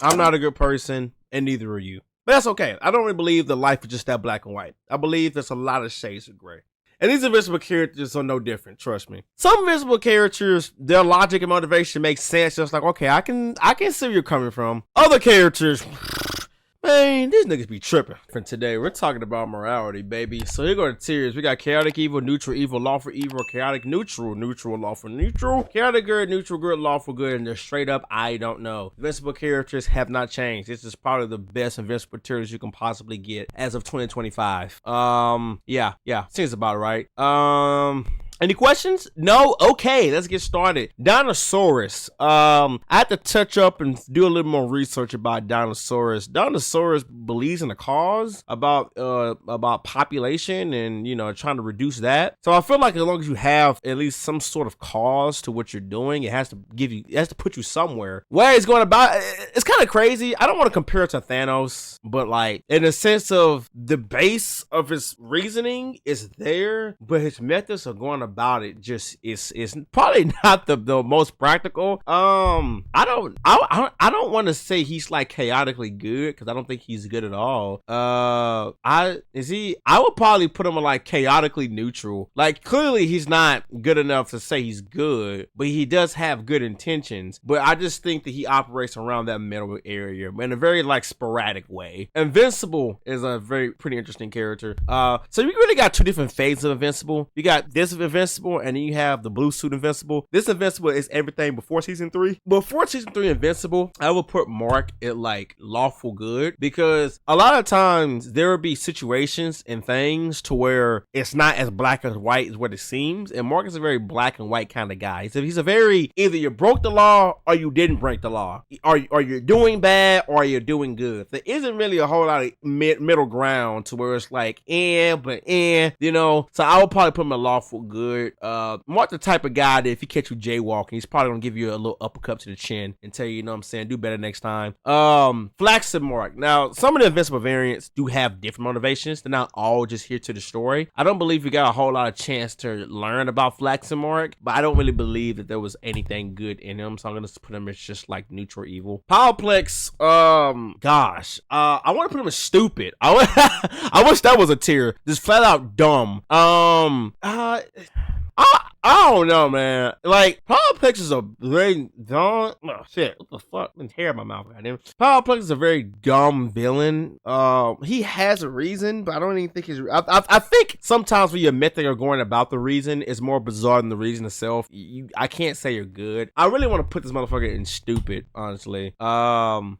I'm not a good person, and neither are you. But that's okay. I don't really believe that life is just that black and white. I believe there's a lot of shades of gray. And these Invincible characters are no different, trust me. Some Invincible characters, their logic and motivation makes sense. Just like, okay, I can see where you're coming from. Other characters, man, these niggas be tripping. For today, we're talking about morality, baby. So here go the tiers. We got chaotic evil, neutral evil, lawful evil, chaotic neutral, neutral, lawful neutral, chaotic good, neutral good, lawful good, and just straight up, I don't know. Invincible characters have not changed. This is probably the best Invincible tiers you can possibly get as of 2025. Yeah, seems about right. Any questions? No? Okay, let's get started. Dinosaurus. I had to touch up and do a little more research about Dinosaurus. Dinosaurus believes in a cause about population and, you know, trying to reduce that. So I feel like as long as you have at least some sort of cause to what you're doing, it has to put you somewhere. Where it's going about, it's kind of crazy. I don't want to compare it to Thanos, but like in the sense of the base of his reasoning is there, but his methods are going about it just is probably not the most practical. I don't want to say he's like chaotically good because I don't think he's good at all. I would probably put him like chaotically neutral. Like clearly he's not good enough to say he's good, but he does have good intentions. But I just think that he operates around that middle area in a very like sporadic way. Invincible is a pretty interesting character. So you really got two different phases of Invincible. You got this Invincible, and then you have the blue suit Invincible. This Invincible is everything before season 3. Before season 3 Invincible, I would put Mark at like lawful good, because a lot of times there will be situations and things to where it's not as black and white as what it seems, and Mark is a very black and white kind of guy. So he's a very, either you broke the law or you didn't break the law, or you're doing bad or you're doing good. There isn't really a whole lot of middle ground to where it's like you know. So I would probably put him in lawful good. Mark the type of guy that if he catch you jaywalking, he's probably gonna give you a little uppercut to the chin and tell you, you know what I'm saying, do better next time. Flax and Mark. Now, some of the Invincible variants do have different motivations. They're not all just here to the story. I don't believe we got a whole lot of chance to learn about Flax and Mark, but I don't really believe that there was anything good in him, so I'm gonna put him as just like neutral evil. Powerplex, gosh, I want to put him as stupid. I wish that was a tier. Just flat out dumb. I don't know, man. Like, Powerplex is a very dumb. Oh, shit. What the fuck? I'm hair in my mouth, goddamn. Powerplex is a very dumb villain. He has a reason, but I don't even think his. I think sometimes when you admit that you're going about the reason, is more bizarre than the reason itself. I can't say you're good. I really want to put this motherfucker in stupid, honestly. I'm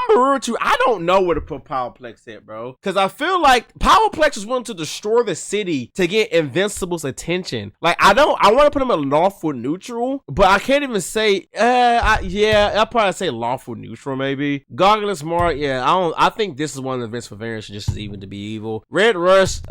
real with you. I don't know where to put Powerplex at, bro. Because I feel like Powerplex is willing to destroy the city to get Invincible's attention. Like, I want to put him in lawful neutral, but I can't even say, I'll probably say lawful neutral, maybe. Gargulus Mark, I think this is one of the Invincible variants just as even to be evil. Red Rush,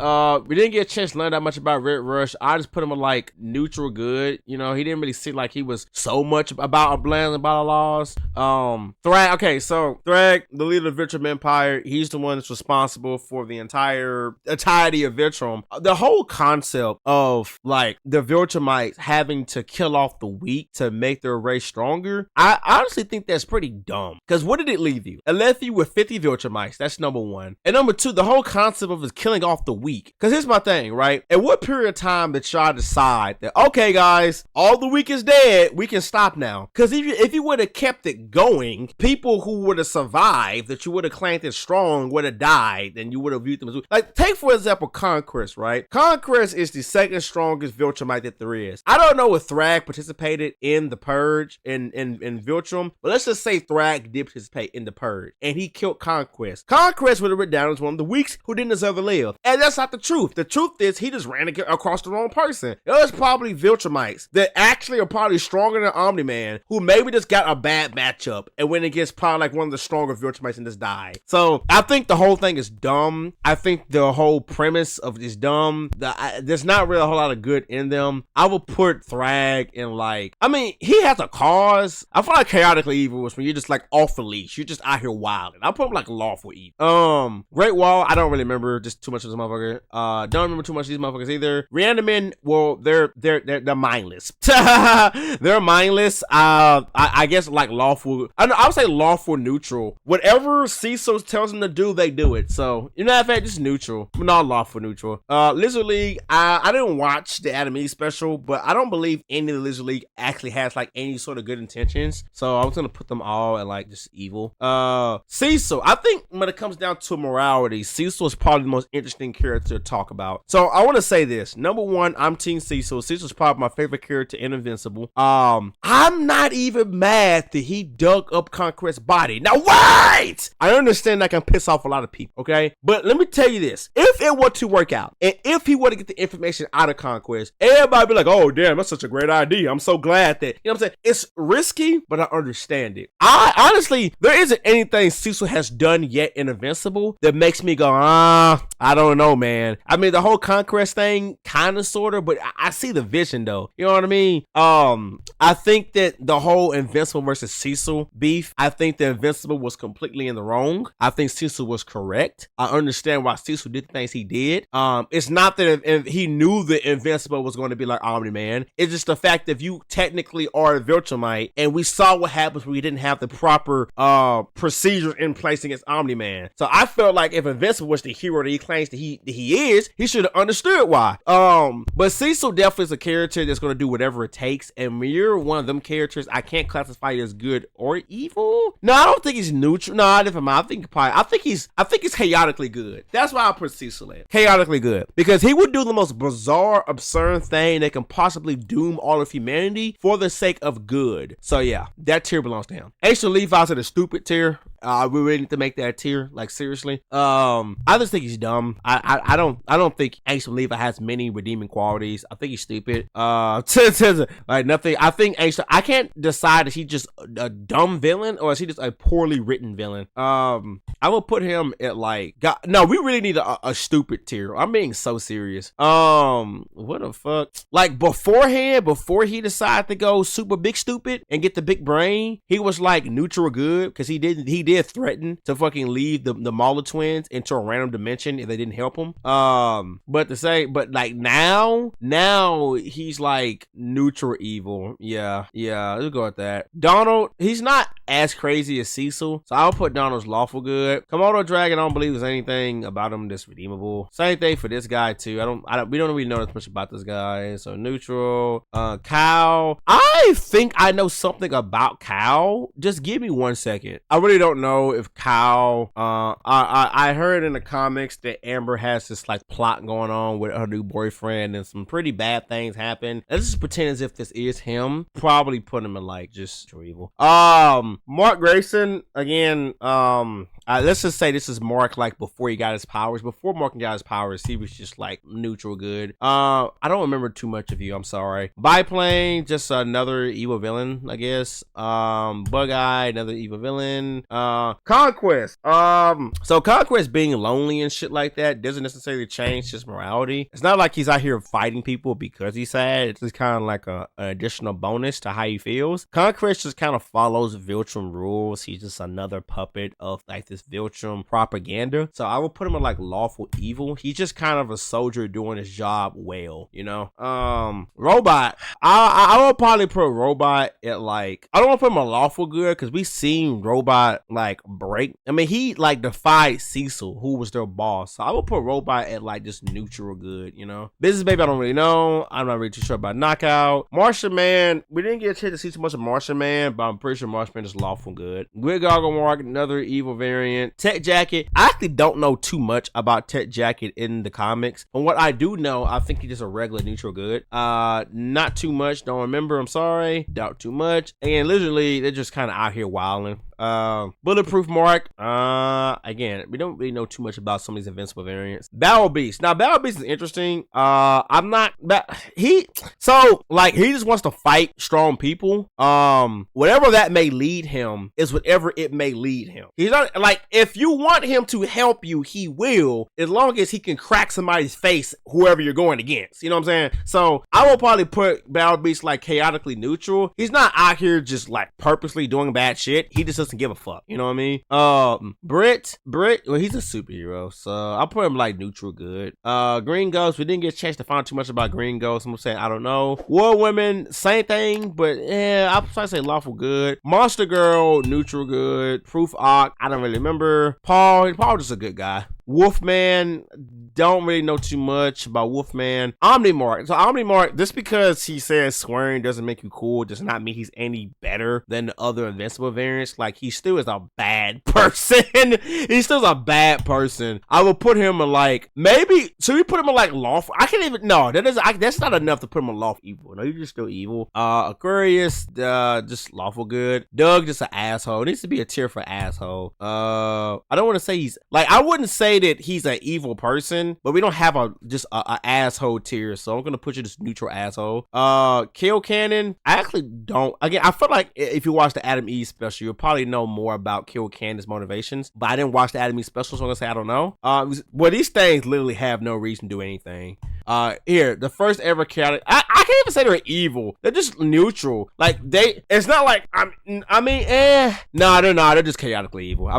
we didn't get a chance to learn that much about Red Rush. I just put him in like neutral good. You know, he didn't really seem like he was so much about a blend about the laws. Thrag, okay, so Thrag, the leader of the Vitrum Empire, he's the one that's responsible for the entirety of Vitrum. The whole concept of like the Viltrumites having to kill off the weak to make their race stronger, I honestly think that's pretty dumb. Because what did it leave you? It left you with 50 Viltrumites. That's number one. And number two, the whole concept of is killing off the weak. Because here's my thing, right? At what period of time did y'all decide that, okay, guys, all the weak is dead, we can stop now? Because if you would have kept it going, people who would have survived, that you would have claimed as strong, would have died, and you would have viewed them as weak. Like, take for example Conquest, right? Conquest is the second strongest Viltrumite that there is. I don't know if Thrag participated in the Purge in Viltrum, but let's just say Thrag did participate in the Purge, and he killed Conquest. Conquest would have written down as one of the weaks who didn't deserve to live. And that's not the truth. The truth is he just ran across the wrong person. There's probably Viltrumites that actually are probably stronger than Omni-Man, who maybe just got a bad matchup and went against probably like one of the stronger Viltrumites and just died. So I think the whole thing is dumb. I think the whole premise of it is dumb. There's not really a whole lot of good in them. I would put Thrag in like, I mean, he has a cause. I feel like chaotically evil was when you're just like off the leash. You're just out here wilding. I'll put him like lawful evil. Great Wall, I don't really remember just too much of this motherfucker. Don't remember too much of these motherfuckers either. Reanimin, well, they're mindless. They're mindless. I guess like lawful. I would say lawful neutral. Whatever Cecil tells them to do, they do it. So you know, in fact, just neutral, but not lawful neutral. Lizard League, I didn't watch the Adam special, but I don't believe any of the Lizard League actually has like any sort of good intentions. So I was gonna put them all at like just evil. Cecil, I think when it comes down to morality, Cecil is probably the most interesting character to talk about. So I want to say this. Number one, I'm Team Cecil. Cecil's probably my favorite character in Invincible. I'm not even mad that he dug up Conquest's body. Now wait! I understand that can piss off a lot of people, okay? But let me tell you this. If it were to work out, and if he were to get the information out of Conquest, everybody be like, oh damn, that's such a great idea. I'm so glad that, you know what I'm saying? It's risky, but I understand it. I honestly, there isn't anything Cecil has done yet in Invincible that makes me go, I don't know, man. I mean, the whole Conquest thing, kind of, sort of, but I see the vision though. You know what I mean? I think that the whole Invincible versus Cecil beef, I think that Invincible was completely in the wrong. I think Cecil was correct. I understand why Cecil did the things he did. It's not that if he knew that Invincible was going to be like Omni-Man. It's just the fact that if you technically are a Viltrumite, and we saw what happens when we didn't have the proper procedures in place against Omni-Man. So I felt like if Invincible was the hero that he claims that he is, he should have understood why. But Cecil definitely is a character that's going to do whatever it takes, and when you're one of them characters, I can't classify you as good or evil. No, I don't think he's neutral. No, I think he's chaotically good. That's why I put Cecil in. Chaotically good. Because he would do the most bizarre, absurd thing that can possibly doom all of humanity for the sake of good. So yeah, that tier belongs to him. Ancient Levi's at a stupid tier. We really need to make that tier, like seriously. I just think he's dumb. I don't think Ancient Levi has many redeeming qualities. I think he's stupid. Like nothing. I think Ancient. I can't decide if he's just a dumb villain or is he just a poorly written villain. I will put him at like. God, no, we really need a stupid tier. I'm being so serious. What the fuck? Like beforehand, before he decided to go super big stupid and get the big brain, he was like neutral good because he did threaten to fucking leave the Mauler twins into a random dimension if they didn't help him. But like now he's like neutral evil. Yeah, let's go with that. Donald, he's not as crazy as Cecil, so I'll put Donald's lawful good. Komodo Dragon, I don't believe there's anything about him that's redeemable. Same thing for this guy too. We don't really know that much about this guy, so neutral. Cow, I think I know something about Cow. Just give me 1 second. I really don't know if Cow. I heard in the comics that Amber has this like plot going on with her new boyfriend, and some pretty bad things happen. Let's just pretend as if this is him. Probably put him in like just evil. Mark Grayson again. Let's just say this is Mark like before he got his powers. Before Mark got his powers, he was just like neutral good. I don't remember too much of you. I'm sorry. Biplane, just another evil villain, I guess. Bug-Eye, another evil villain. Conquest. So Conquest being lonely and shit like that doesn't necessarily change his morality. It's not like he's out here fighting people because he's sad. It's just kind of like an additional bonus to how he feels. Conquest just kind of follows Viltrum rules. He's just another puppet of like this Viltrum propaganda. So I would put him in like lawful evil. He's just kind of a soldier doing his job well, you know. Robot. I would probably put Robot at like, I don't want to put him in lawful good because we seen Robot like break. I mean, he like defied Cecil, who was their boss. So I would put Robot at like just neutral good, you know. Business Baby, I don't really know. I'm not really too sure about Knockout. Martian Man, we didn't get a chance to see too much of Martian Man, but I'm pretty sure Martian Man is lawful good. Grid Goggle Mark, another evil variant. Tech Jacket, I actually don't know too much about Tech Jacket in the comics. From what I do know, I think he's just a regular neutral good. Not too much, don't remember, I'm sorry. Doubt too much. And literally, they're just kind of out here wilding. Bulletproof Mark. Again, we don't really know too much about some of these Invincible variants. Battle Beast. Now, Battle Beast is interesting. I'm not he just wants to fight strong people. Whatever that may lead him is whatever it may lead him. He's not like, if you want him to help you, he will, as long as he can crack somebody's face, whoever you're going against. You know what I'm saying? So I will probably put Battle Beast like chaotically neutral. He's not out here just like purposely doing bad shit. He just doesn't give a fuck. You know what I mean? Brit, well, he's a superhero, so I'll put him like neutral good. Green Ghost, we didn't get a chance to find too much about Green Ghost. I'm saying I don't know. War Women, same thing, but yeah, I'll probably say lawful good. Monster Girl, neutral good. Proof Ock, I don't really remember. Paul just a good guy. Wolfman, don't really know too much about Wolfman. Omnimark. So Omnimark, just because he says swearing doesn't make you cool, does not mean he's any better than the other Invincible variants. Like, he still is a bad person. He's still a bad person. I will put him in like, maybe, should we put him in like lawful? I can't even, no, that's not enough to put him in lawful evil. No, he's just still evil. Aquarius, just lawful good. Doug, just an asshole. Needs to be a tier for asshole. I don't want to say he's, like, I wouldn't say that he's an evil person, but we don't have a asshole tier, so I'm gonna put you just neutral asshole. Kill Cannon, I actually don't. Again, I feel like if you watch the Adam E special, you'll probably know more about Kill Cannon's motivations, but I didn't watch the Adam E special, so I'm gonna say I don't know. Well, these things literally have no reason to do anything. Here, the first ever chaotic, I can't even say they're evil. They're just neutral. Like, it's not like, they're just chaotically evil.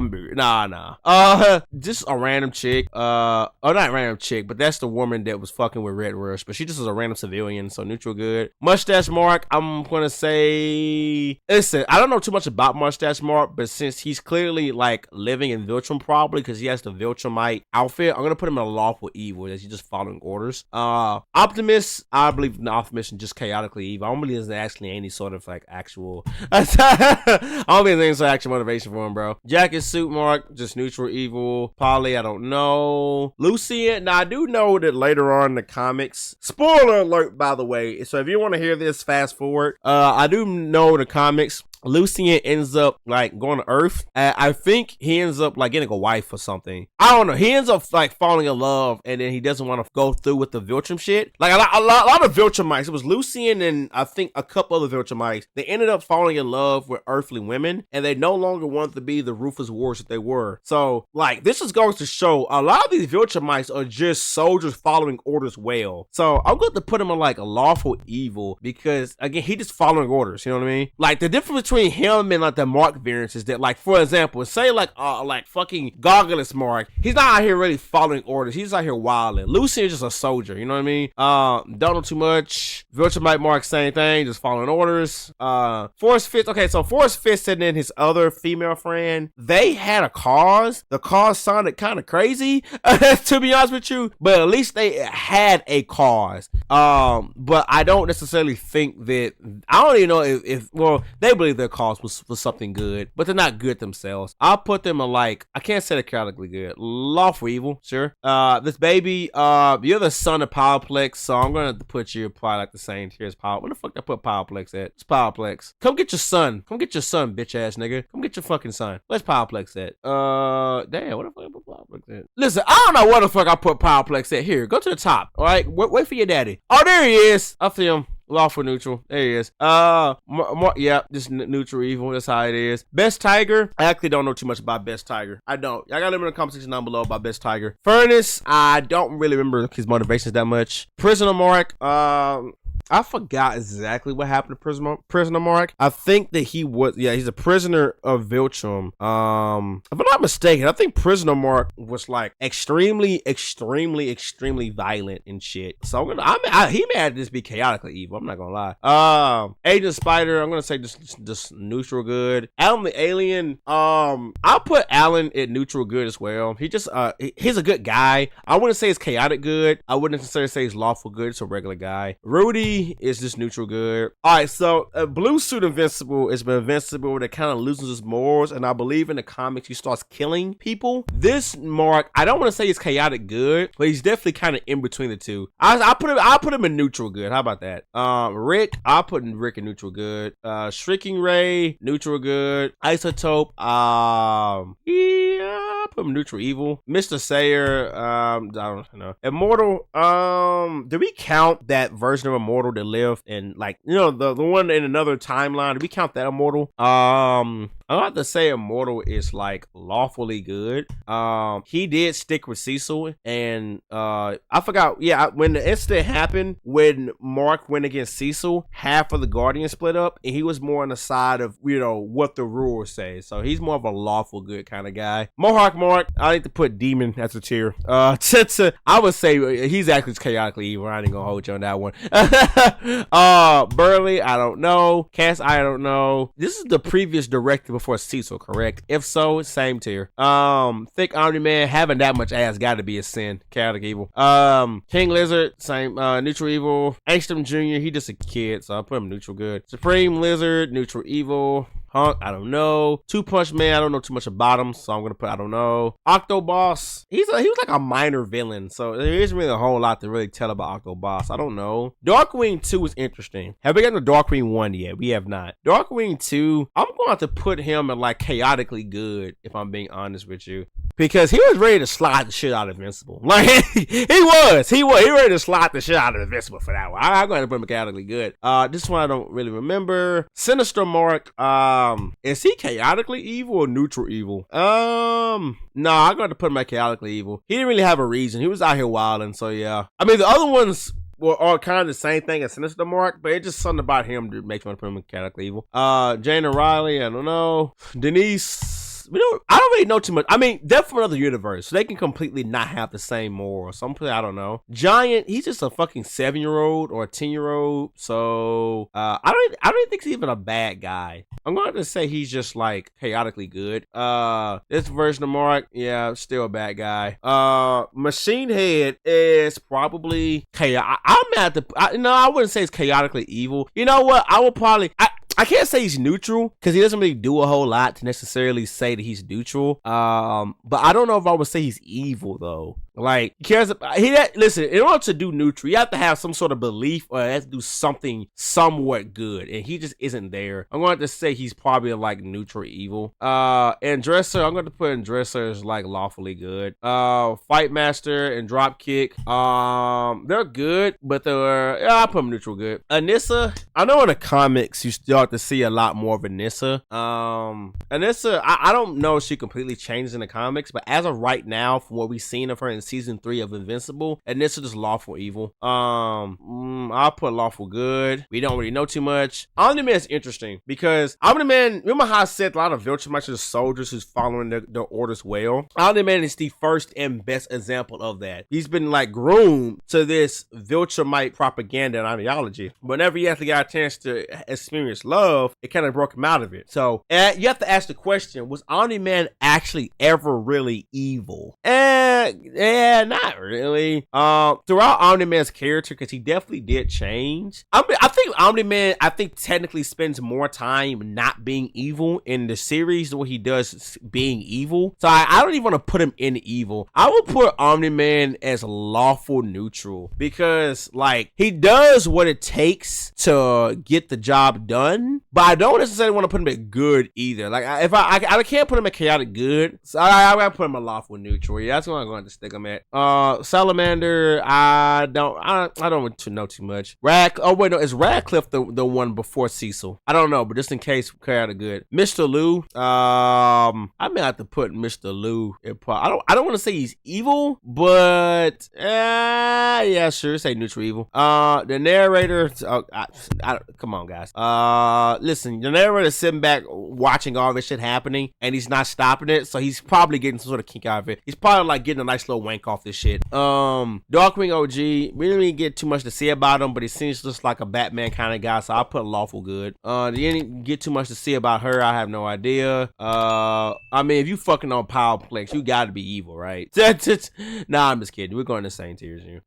Just a random chick, not random chick, but that's the woman that was fucking with Red Rush, but she just was a random civilian, so neutral good. Mustache Mark, I'm gonna say, listen, I don't know too much about Mustache Mark, but since he's clearly like living in Viltrum, probably because he has the Viltrumite outfit, I'm gonna put him in a lawful evil, that he's just following orders. Optimus, I believe in Optimus and just chaotically evil. I don't believe there's actually any sort of like actual I don't believe there's any sort of actual motivation for him, bro. Jacket Suit Mark, just neutral evil. Polly, I don't know. Lucian, now I do know that later on in the comics, spoiler alert by the way, so if you want to hear this, fast forward. I do know the comics, Lucian ends up like going to Earth. I think he ends up like getting a wife or something. I don't know. He ends up like falling in love, and then he doesn't want to go through with the Viltrum shit. Like a lot of Viltrumites. It was Lucian and I think a couple other Viltrumites. They ended up falling in love with earthly women, and they no longer wanted to be the ruthless warriors that they were. So like, this is going to show a lot of these Viltrumites are just soldiers following orders well. So I'm going to put him in like a lawful evil, because again, he just following orders. You know what I mean? Like, the difference between him and like the Mark variants is that, like, for example, say like fucking Goggles Mark, he's not out here really following orders, he's out here wilding. Lucian is just a soldier, you know what I mean? Don't know too much. Viltrumite Mark, same thing, just following orders. Force Fist, okay, so Force Fist and then his other female friend, they had a cause. The cause sounded kind of crazy to be honest with you, but at least they had a cause. But I don't necessarily think that, I don't even know if well, they believe their cause was something good, but they're not good themselves. I'll put them in like, I can't say they're chaotically good. Lawful evil, sure. This baby, you're the son of Powerplex, so I'm gonna put you probably like the same tier as Power. Where the fuck I put Powerplex at? It's Powerplex. Come get your son. Come get your son, bitch ass nigga. Come get your fucking son. Where's Powerplex at? Damn, what the fuck I put Powerplex at? Listen, I don't know what the fuck I put Powerplex at. Here, go to the top. All right, wait for your daddy. Oh, there he is. I see him. Lawful neutral. There he is. Yeah, just neutral evil. That's how it is. Best Tiger. I actually don't know too much about Best Tiger. I don't. I got him in the comment section down below about Best Tiger. Furnace. I don't really remember his motivations that much. Prisoner Mark. I forgot exactly what happened to Prisoner Mark. I think that he's a prisoner of Viltrum. If I'm not mistaken, I think Prisoner Mark was like extremely violent and shit. So he may have to just be chaotically evil. I'm not gonna lie. Agent Spider, I'm gonna say just neutral good. Alan the Alien, I'll put Alan at neutral good as well. He's a good guy. I wouldn't say he's chaotic good. I wouldn't necessarily say he's lawful good. It's a regular guy. Rudy, me, it's just neutral good. All right, so Blue Suit Invincible has been Invincible that kind of loses his morals, and I believe in the comics he starts killing people. This Mark, I don't want to say he's chaotic good, but he's definitely kind of in between the two. I'll put him in neutral good. How about that? Rick, I'll put Rick in neutral good. Shrieking Ray, neutral good. Isotope, yeah, I'll put him neutral evil. Mr. Sayer, I don't know. Immortal, did we count that version of Immortal that lived in, like, you know, the one in another timeline? Did we count that Immortal? I have to say Immortal is like lawfully good. He did stick with Cecil, and I forgot, yeah, when the incident happened, when Mark went against Cecil, half of the Guardians split up, and he was more on the side of, you know, what the rules say. So he's more of a lawful good kind of guy. Mohawk Mark, I like to put Demon as a tier. I would say he's actually chaotically evil. I ain't gonna hold you on that one. Burley, I don't know. Cass, I don't know. This is the previous director before Cecil, correct? If so, same tier. Thick Omni-Man, having that much ass gotta be a sin. Chaotic evil. King Lizard, same. Neutral evil. Angstrom Jr., he just a kid, so I'll put him neutral good. Supreme Lizard, neutral evil. Hunk, I don't know. Two Punch Man, I don't know too much about him, so I'm gonna put I don't know. Octoboss, he was like a minor villain, so there isn't really a whole lot to really tell about Octoboss. I don't know. Darkwing 2 is interesting. Have we gotten to Darkwing 1 yet? We have not. Darkwing 2, I'm going to have to put him in like chaotically good, if I'm being honest with you. Because he was ready to slide the shit out of Invincible. Like, he ready to slide the shit out of Invincible for that one. I'm going to put him mechanically good. This one I don't really remember. Sinister Mark, is he chaotically evil or neutral evil? No, I'm going to put him at chaotically evil. He didn't really have a reason. He was out here wilding, so yeah. I mean, the other ones are kind of the same thing as Sinister Mark, but it's just something about him that makes me want to put him mechanically evil. Jane and Riley, I don't know. Denise, I don't really know too much. I mean, they're from another universe, so they can completely not have the same morals. So I don't know. Giant, he's just a fucking 7-year-old or a 10-year-old. So I don't think he's even a bad guy. I'm going to say he's just like chaotically good. This version of Mark, yeah, still a bad guy. Machine Head is probably chaotic. I wouldn't say it's chaotically evil. You know what? I can't say he's neutral because he doesn't really do a whole lot to necessarily say that he's neutral. But I don't know if I would say he's evil though. Like, he cares about, listen, in order to do neutral, you have to have some sort of belief or you have to do something somewhat good, and he just isn't there. I'm going to say he's probably like neutral evil. And Dresser, I'm going to put in Dresser as like lawfully good. Fight Master and Dropkick, they're good, but I'll put them neutral good. Anissa, I know in the comics you start to see a lot more of Anissa. Anissa, I don't know if she completely changed in the comics, but as of right now, from what we've seen of her in season 3 of Invincible, and this is just lawful evil. I'll put lawful good. We don't really know too much. Omni-Man is interesting because Omni-Man, remember how I said a lot of Viltrumites are soldiers who's following their orders well? Omni-Man is the first and best example of that. He's been like groomed to this Viltrumite propaganda and ideology. Whenever he actually got a chance to experience love, it kind of broke him out of it. So you have to ask the question, was Omni-Man actually ever really evil? Yeah, not really. Throughout Omni-Man's character, because he definitely did change. I think Omni-Man, technically spends more time not being evil in the series than what he does being evil. So I don't even want to put him in evil. I will put Omni-Man as lawful neutral because, like, he does what it takes to get the job done, but I don't necessarily want to put him at good either. Like, if I can't put him at chaotic good, so I gotta put him at lawful neutral. Yeah, that's what I'm going to stick him at. Salamander, I don't know too much. Is Radcliffe the one before Cecil? I don't know, but just in case, chaotic good. Mr. Lou, I may have to put Mr. Lou in part. I don't want to say he's evil, but yeah, sure, say neutral evil. The narrator, come on, guys. Listen, the narrator's sitting back watching all this shit happening, and he's not stopping it, so he's probably getting some sort of kick out of it. He's probably like getting a nice little wank off this shit. Darkwing OG, we didn't really get too much to say about him, but he seems just like a Batman kind of guy, so I'll put lawful good. Didn't get too much to say about her. I have no idea. I mean, if you fucking on Powerplex, you gotta be evil, right? Nah, I'm just kidding. We're going the same tier as you.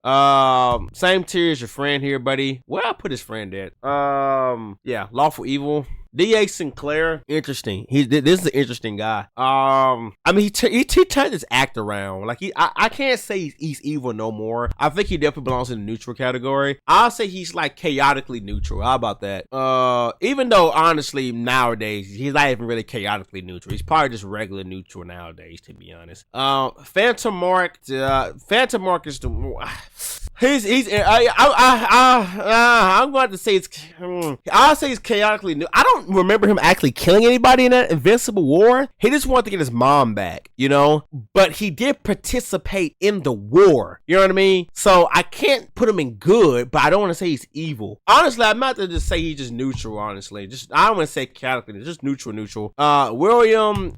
Same tier as your friend here, buddy. Where I put his friend at? Yeah, lawful evil. D.A. Sinclair, interesting. This is an interesting guy. I mean, he turned his act around. Like I can't say he's evil no more. I think he definitely belongs in the neutral category. I'll say he's like chaotically neutral. How about that? Even though honestly nowadays he's not even really chaotically neutral. He's probably just regular neutral nowadays, to be honest. Phantom Mark is the. I'm going to say I'll say he's chaotically new. I don't remember him actually killing anybody in that Invincible War. He just wanted to get his mom back, you know? But he did participate in the war. You know what I mean? So I can't put him in good, but I don't want to say he's evil. Honestly, I'm not to just say he's just neutral, honestly. I don't want to say chaotically, just neutral. William,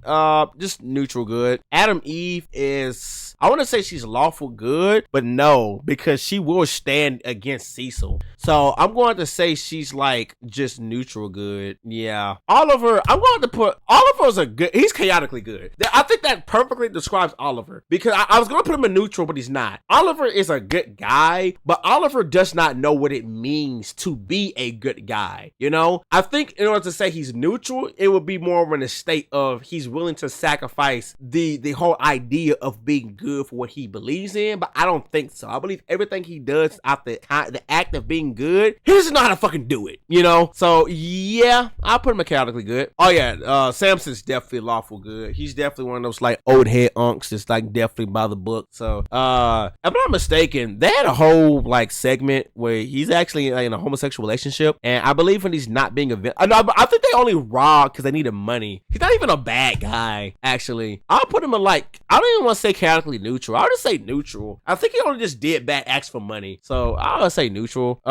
just neutral good. Adam Eve is, I want to say she's lawful good, but no, because she will stand against Cecil. So I'm going to say she's like just neutral good. Yeah. Oliver, I'm going to put, Oliver's a good, he's chaotically good. I think that perfectly describes Oliver, because I was going to put him in neutral, but he's not. Oliver is a good guy, but Oliver does not know what it means to be a good guy. You know, I think in order to say he's neutral, it would be more of in a state of he's willing to sacrifice the whole idea of being good for what he believes in, but I don't think so. I believe everything he does after the act of being good, he doesn't know how to fucking do it, you know? So yeah, I'll put him mechanically good. Oh yeah, Samson's definitely lawful good. He's definitely one of those like old head unks that's like definitely by the book. So if I'm not mistaken, they had a whole like segment where he's actually like, in a homosexual relationship, and I believe when he's not being I think they only robbed because they needed money. He's not even a bad guy, actually. I'll put him in like, I don't even want to say chaotically neutral. I'll just say neutral. I think he only just did bad acts for money. So I'll say neutral.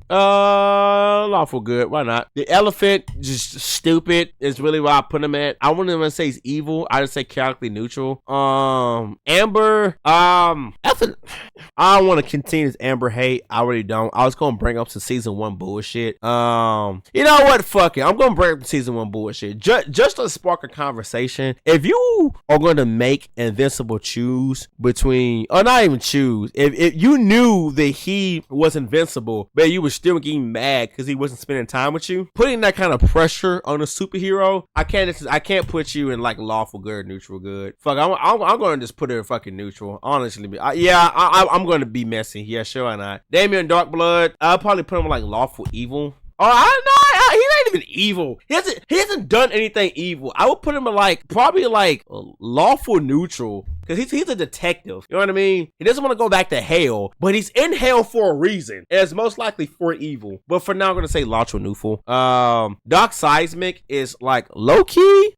Lawful good. Why not? The elephant, just stupid, is really where I put him at. I wouldn't even say he's evil. I just say chaotically neutral. Amber, I don't want to continue this Amber hate. I really don't. I was gonna bring up some season 1 bullshit. You know what? Fuck it. I'm gonna bring up the season 1 bullshit. Just to spark a conversation. If you are going to make Invincible choose between, or not even choose, if you knew that he was invincible, but you were still getting mad because he wasn't spending time with you, putting that kind of pressure on a superhero, I can't put you in like lawful good, neutral good. Fuck, I'm going to just put it in fucking neutral. Honestly, I'm going to be messy. Yeah, sure, why not? Damien Darkblood, I'll probably put him like lawful evil. Oh, I know, he's not even evil. He hasn't done anything evil. I would put him in like, probably like lawful neutral. Because he's a detective. You know what I mean? He doesn't want to go back to hell, but he's in hell for a reason. And it's most likely for evil. But for now, I'm going to say lawful neutral. Doc Seismic is like low-key.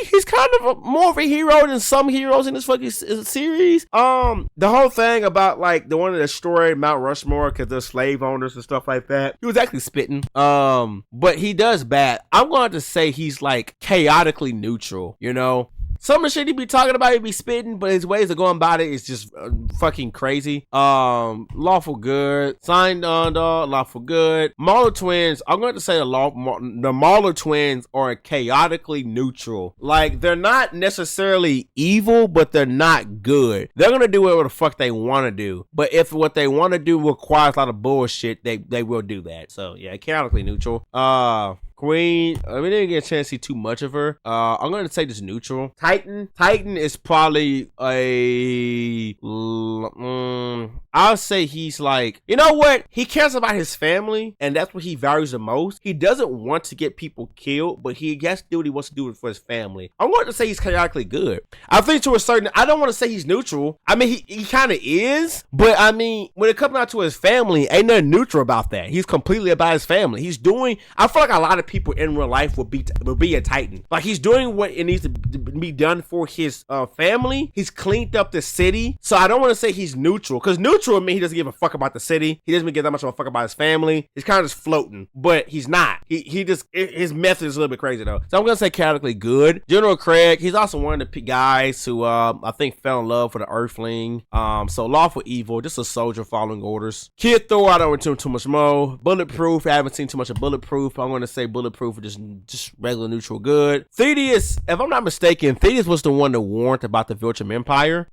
He's kind of more of a hero than some heroes in this fucking series. The whole thing about like the one that destroyed Mount Rushmore because they're slave owners and stuff like that, he was actually spitting. But he does bad. I'm going to say he's like chaotically neutral, you know? Some of the shit he be talking about, he be spitting, but his ways of going about it is just fucking crazy. Lawful good. Signed under, lawful good. Marler twins, I'm going to say the Marler twins are chaotically neutral. Like, they're not necessarily evil, but they're not good. They're going to do whatever the fuck they want to do. But if what they want to do requires a lot of bullshit, they will do that. So, yeah, chaotically neutral. Queen, we didn't get a chance to see too much of her. I'm going to say just neutral. Titan is probably I'll say he's like, you know what? He cares about his family, and that's what he values the most. He doesn't want to get people killed, but he has to do what he wants to do for his family. I'm going to say he's chaotically good. I think to a certain, I don't want to say he's neutral. I mean, he kind of is, but I mean, when it comes out to his family, ain't nothing neutral about that. He's completely about his family. I feel like a lot of people in real life will be a Titan. Like, he's doing what it needs be done for his family. He's cleaned up the city. So I don't want to say he's neutral, because neutral means he doesn't give a fuck about the city. He doesn't give that much of a fuck about his family. He's kind of just floating, but he's not. He just, his method is a little bit crazy though. So I'm gonna say chaotically good. General Craig, he's also one of the guys who I think fell in love with the Earthling. So lawful evil, just a soldier following orders. Kid Thor, I don't want too much more. Bulletproof, I haven't seen too much of Bulletproof. I'm gonna say Bulletproof or just regular neutral good. Thaddeus, if I'm not mistaken, Thaddeus was the one that warned about the Viltrum Empire.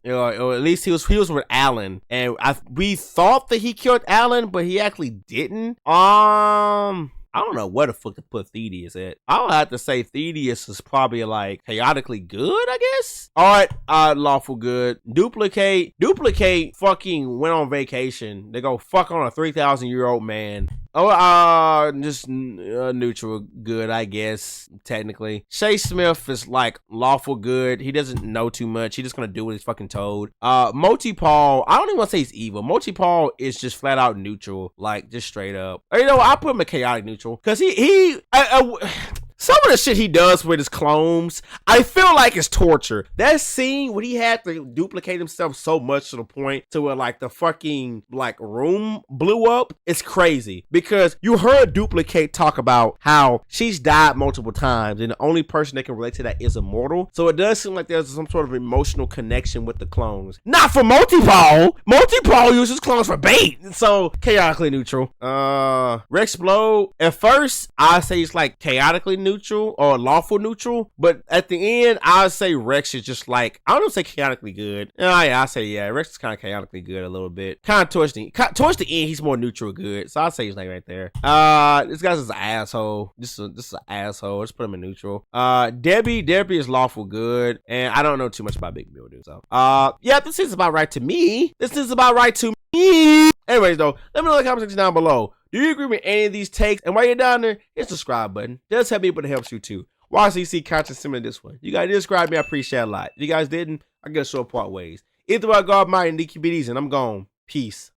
You know, or at least he was with Alan, and we thought that he killed Alan, but he actually didn't. I don't know where the fuck to put Thaddeus at. I'll have to say Thaddeus is probably like chaotically good, I guess. All right, lawful good. Duplicate fucking went on vacation. They go fuck on a 3,000-year-old man. Oh, just neutral good, I guess, technically. Shay Smith is like lawful good. He doesn't know too much. He's just gonna do what he's fucking told. Moti Paul, I don't even want to say he's evil. Moti Paul is just flat out neutral, like just straight up. Or, you know, I put him a chaotic neutral because some of the shit he does with his clones, I feel like it's torture. That scene when he had to duplicate himself so much to the point to where like the fucking like room blew up, it's crazy. Because you heard Duplicate talk about how she's died multiple times and the only person that can relate to that is immortal. So it does seem like there's some sort of emotional connection with the clones. Not for Moti Paul. Moti Paul uses clones for bait. So chaotically neutral. Rexplode, at first I say it's like chaotically neutral or lawful neutral, but at the end I'd say Rex is just like, I don't say chaotically good. Yeah, I say yeah, Rex is kind of chaotically good a little bit. Kind of towards the end he's more neutral good, so I'd say he's like right there. This guy's just an asshole. This is an asshole. Let's put him in neutral. Debbie is lawful good, and I don't know too much about Big Building, so yeah, this is about right to me. Anyways though, let me know in the comment section down below. Do you agree with any of these takes? And while you're down there, hit the subscribe button. It does help me, but it helps you too. Why so you see content similar to this one? You guys did subscribe me, I appreciate it a lot. If you guys didn't, I guess so part ways. Either way, I go out my and keep it easy, and I'm gone. Peace.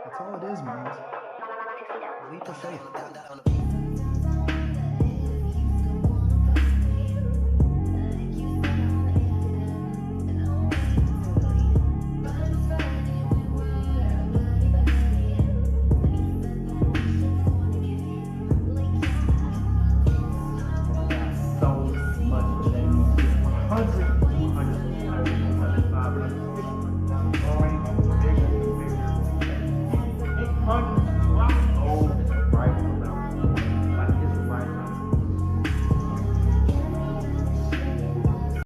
That's all it is, man. Leap of faith.